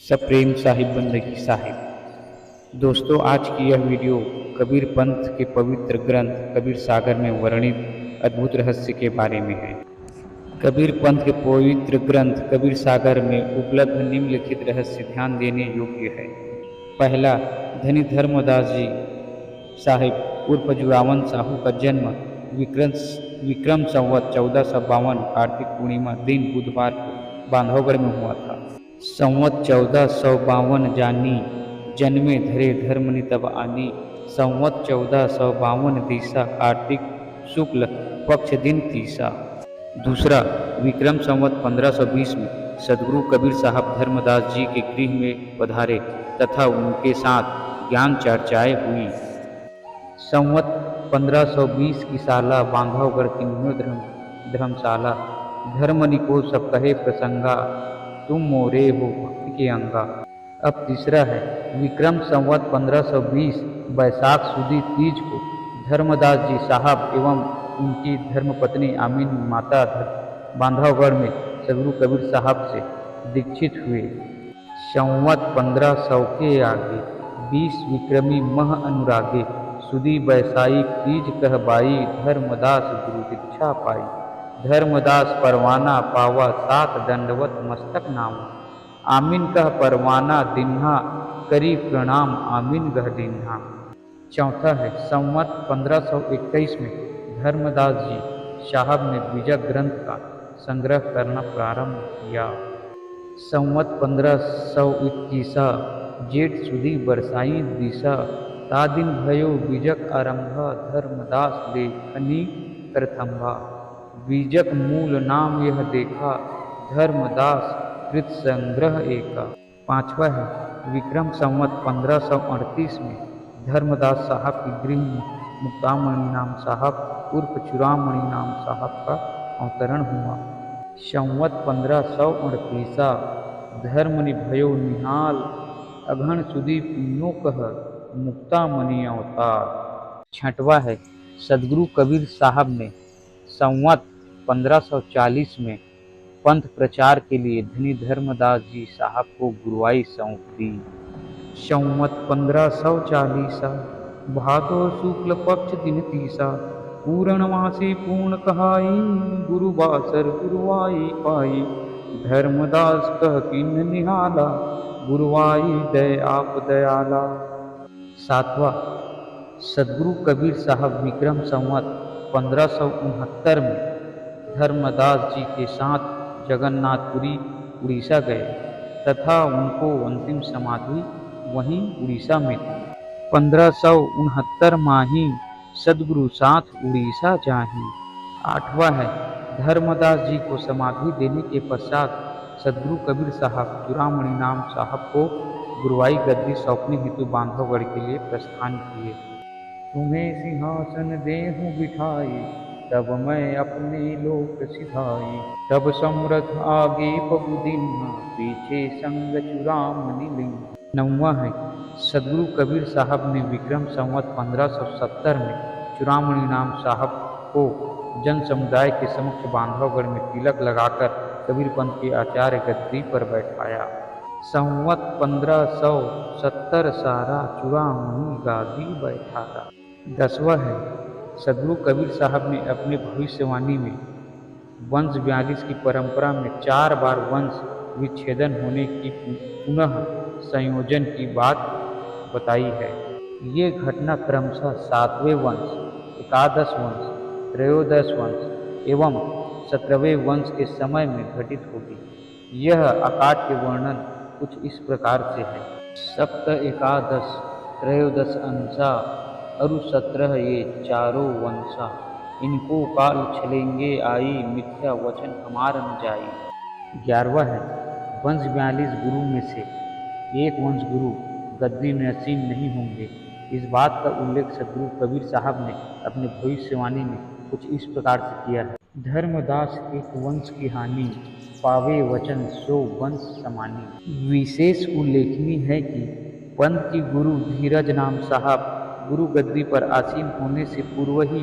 सब प्रेम साहिब बंदगी साहिब। दोस्तों, आज की यह वीडियो कबीर पंथ के पवित्र ग्रंथ कबीर सागर में वर्णित अद्भुत रहस्य के बारे में है। कबीर पंथ के पवित्र ग्रंथ कबीर सागर में उपलब्ध निम्नलिखित रहस्य ध्यान देने योग्य है। पहला, धनी धर्मदास जी साहिब उर्फ जुड़ावन साहू का जन्म विक्रम संवत 1452 कार्तिक पूर्णिमा दिन बुधवार को बांधवगढ़ में हुआ था। संवत 1452 जानी जन्मे धरे धर्मनि तब आनी। संवत 1452 दिशा कार्तिक शुक्ल पक्ष दिन तीसा। दूसरा, विक्रम संवत 1520 में सदगुरु कबीर साहब धर्मदास जी के गृह में पधारे तथा उनके साथ ज्ञान चर्चाएं हुई। संवत 1520 की साला बांधवगढ़ की न्यू धर्मशाला धर्मनि को सब कहे प्रसंगा, तुम मोरे हो भक्ति के अंगा। अब तीसरा है, विक्रम संवत 1520 बैसाख सुदी तीज को धर्मदास जी साहब एवं उनकी धर्मपत्नी आमीन माता बांधवगढ़ में सदगुरु कबीर साहब से दीक्षित हुए। संवत 1500 के आगे 20 विक्रमी मह अनुरागे सुदी बैसाई तीज कहबाई धर्मदास गुरु दीक्षा पाई। धर्मदास परवाना पावा सात दंडवत मस्तक नाम। आमीन कह परवाना दिन्हा करी प्रणाम आमीन गह दिन्हा। चौथा है, संवत 1521 में धर्मदास जी साहब ने बीजक ग्रंथ का संग्रह करना प्रारंभ किया। संवत 1521 जेठ सुदी बरसाई दिशा ता दिन भयो बीजक आरंभा धर्मदास लेखनी प्रथम्भा। बीजक मूल नाम यह देखा धर्मदास कृत संग्रह एका। पांचवा है, विक्रम संवत 1538 में धर्मदास साहब की गृह में मुक्तामणि नाम साहब उर्फ चूड़ामणि नाम साहब का अवतरण हुआ। संवत 1538 धर्मनि भयो निहाल अघन सुदी पुण्यो कह मुक्तामणि अवतार। छठवा है, सदगुरु कबीर साहब ने संवत 1540 में पंथ प्रचार के लिए धनी धर्मदास जी साहब को गुरुवाई सौंप दी। संवत 1540 भादो शुक्ल पक्ष दिन तीसा पूर्णमासी पूर्ण कहाई गुरुबासर गुरुवाई पाई। धर्मदास कह किन्न निहाला गुरुवाई दय आप दयाला। सातवां, सदगुरु कबीर साहब विक्रम संवत 1569 में धर्मदास जी के साथ जगन्नाथपुरी उड़ीसा गए तथा उनको अंतिम समाधि वहीं उड़ीसा में थी। 1569 माही सदगुरु साथ उड़ीसा जाही। आठवां है, धर्मदास जी को समाधि देने के पश्चात सदगुरु कबीर साहब चूड़ामणि नाम साहब को गुरुवाई गद्दी सौंपने हेतु बांधवगढ़ के लिए प्रस्थान किए। तुम्हें सिंहासन देहूं बिठाई तब मैं अपने लोक सिधाई। तब समरथ आगे पगुदिन पीछे संग चूड़ामणि लिंग। नौवां है, सदगुरु कबीर साहब ने विक्रम संवत 1570 में चूड़ामणि नाम साहब को जन समुदाय के समक्ष बांधवगढ़ में तिलक लगाकर कबीर पंथ के आचार्य गद्दी पर बैठाया। संवत 1570 सारा चूड़ामणि गादी बैठारा। 10वां है, सदगुरु कबीर साहब ने अपने भविष्यवाणी में वंश 42 की परंपरा में 4 बार वंश विच्छेदन होने की पुनः संयोजन की बात बताई है। ये घटना क्रमशः 7वें वंश, एकादश वंश, त्रयोदश वंश एवं 17वें वंश के समय में घटित होगी। यह आकाट के वर्णन कुछ इस प्रकार से है। सप्त एकादश त्रयोदश अंशा अरु 17 ये चारों वंशा। इनको काल छलेंगे आई मिथ्या वचन हमार न जाई। 11वां है, वंश 42 गुरु में से एक वंश गुरु गद्दी में आसीन नहीं होंगे। इस बात का उल्लेख सदगुरु कबीर साहब ने अपने भविष्यवाणी में कुछ इस प्रकार से किया है। धर्मदास एक वंश की हानि पावे वचन सो वंश समानी। विशेष उल्लेखनीय है कि पंथ की गुरु धीरज नाम साहब गुरु गद्दी पर आसीन होने से पूर्व ही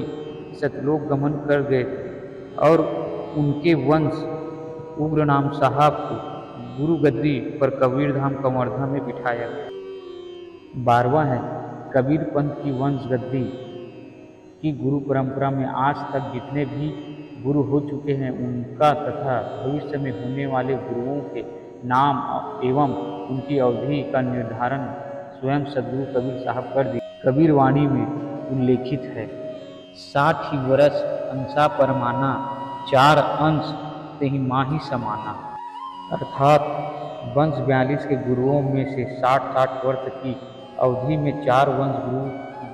सतलोक गमन कर गए थे और उनके वंश उग्र नाम साहब को गुरु गद्दी पर कबीरधाम कवर्धा में बिठाया गया। 12वां है कबीर पंथ की वंश गद्दी की गुरु परंपरा में आज तक जितने भी गुरु हो चुके हैं उनका तथा भविष्य में होने वाले गुरुओं के नाम एवं उनकी अवधि का निर्धारण स्वयं सदगुरु कबीर साहब कर दिए। कबीर वाणी में उल्लेखित है 60 ही वर्ष अंसा परमाना, 4 अंश ते ही माही समाना। अर्थात वंश 42 के गुरुओं में से 60 वर्ष की अवधि में 4 वंश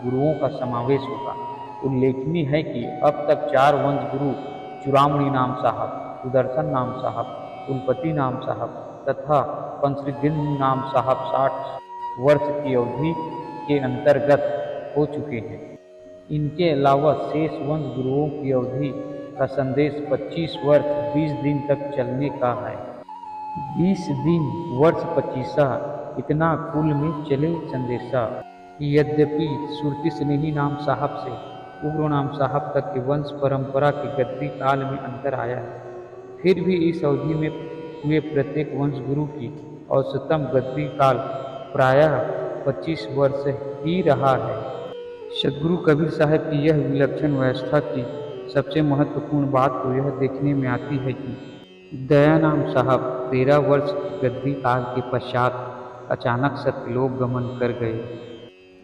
गुरुओं का समावेश होगा। उल्लेखनीय है कि अब तक 4 वंश गुरु चूड़ामणि नाम साहब, सुदर्शन नाम साहब, कुलपति नाम साहब तथा पंचरिद्धिन नाम साहब 60 वर्ष की अवधि के अंतर्गत हो चुके हैं। इनके अलावा शेष वंश गुरुओं की अवधि का संदेश 25 वर्ष 20 दिन तक चलने का है। 20 दिन वर्ष 25 इतना कुल में चले संदेशा। यद्यपि सुरती स्नेही नाम साहब से उग्र नाम साहब तक के वंश परंपरा के गद्दी काल में अंतर आया है, फिर भी इस अवधि में हुए प्रत्येक वंश गुरु की औसतम गद्दी काल प्रायः 25 वर्ष ही रहा है। सदगुरु कबीर साहब की यह विलक्षण व्यवस्था की सबसे महत्वपूर्ण बात तो यह देखने में आती है कि दया नाम साहब 13 वर्ष गद्दी काल के पश्चात अचानक सत्यलोक गमन कर गए।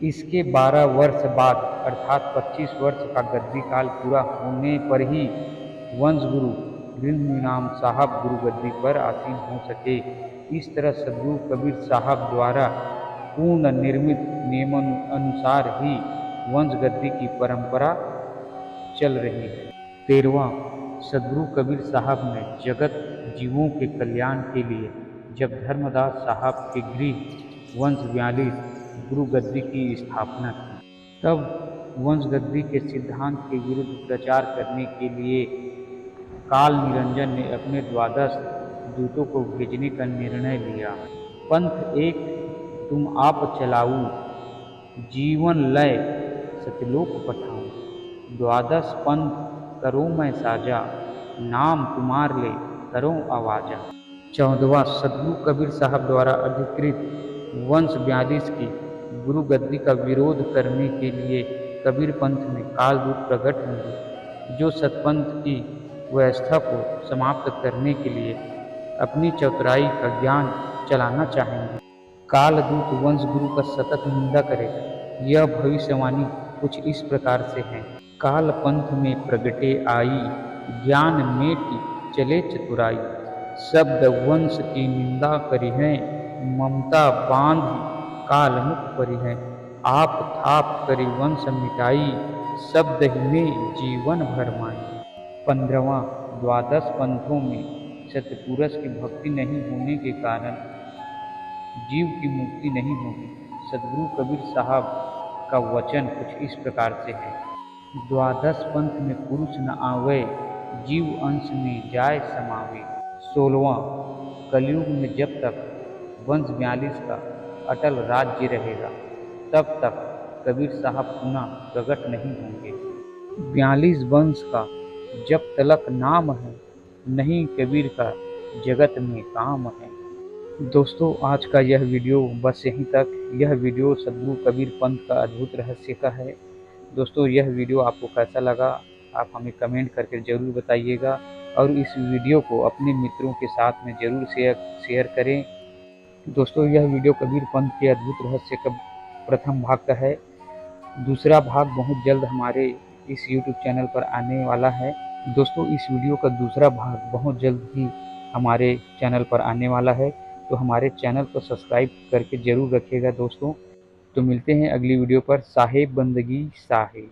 इसके 12 वर्ष बाद अर्थात 25 वर्ष का गद्दी काल पूरा होने पर ही वंश गुरु गृहणी नाम साहब गुरु गद्दी पर आसीन हो सके। इस तरह सदगुरु कबीर साहब द्वारा पूर्ण निर्मित नियमानुसार ही वंश गद्दी की परंपरा चल रही है। 13वां सदगुरु कबीर साहब ने जगत जीवों के कल्याण के लिए जब धर्मदास साहब के गृह वंश 42 गुरु गद्दी की स्थापना की, तब वंश गद्दी के सिद्धांत के विरुद्ध प्रचार करने के लिए काल निरंजन ने अपने 12 दूतों को भेजने का निर्णय लिया। पंथ एक तुम आप चलाऊ, जीवन लय सतलोक पठाऊं। 12 पंथ करो मैं साजा, नाम तुम्हार ले करो आवाजा। 14वां सदगुरु कबीर साहब द्वारा अधिकृत वंश 42 की गुरु गद्दी का विरोध करने के लिए कबीर पंथ में कालदूत प्रकट होंगे, जो सतपंथ की व्यवस्था को समाप्त करने के लिए अपनी चतुराई का ज्ञान चलाना चाहेंगे। कालदूत वंश गुरु का सतत निंदा करेगा। यह भविष्यवाणी कुछ इस प्रकार से है। काल पंथ में प्रगटे आई, ज्ञान मेटि चले चतुराई। शब्द वंश की निंदा करी है, ममता बांध काल मुख परी है। आप थाप करी वंश मिटाई, शब्द ही में जीवन भर माई। 15वां 12 पंथों में सतपुरुष की भक्ति नहीं होने के कारण जीव की मुक्ति नहीं होगी। सदगुरु कबीर साहब का वचन कुछ इस प्रकार से है। 12 पंथ में पुरुष न आवे, जीव अंश में जाय समावे। 16वां कलयुग में जब तक वंश 42 का अटल राज्य रहेगा, तब तक कबीर साहब पुनः प्रकट नहीं होंगे। 42 वंश का जब तलक नाम है, नहीं कबीर का जगत में काम है। दोस्तों आज का यह वीडियो बस यहीं तक। यह वीडियो सदगुरु कबीर पंथ का अद्भुत रहस्य का है। दोस्तों यह वीडियो आपको कैसा लगा आप हमें कमेंट करके ज़रूर बताइएगा और इस वीडियो को अपने मित्रों के साथ में ज़रूर शेयर करें। दोस्तों यह वीडियो कबीर पंथ के अद्भुत रहस्य का प्रथम भाग का है। दूसरा भाग बहुत जल्द हमारे इस YouTube चैनल पर आने वाला है। दोस्तों इस वीडियो का दूसरा भाग बहुत जल्द ही हमारे चैनल पर आने वाला है, तो हमारे चैनल को सब्सक्राइब करके ज़रूर रखिएगा दोस्तों। तो मिलते हैं अगली वीडियो पर। साहेब बंदगी साहेब।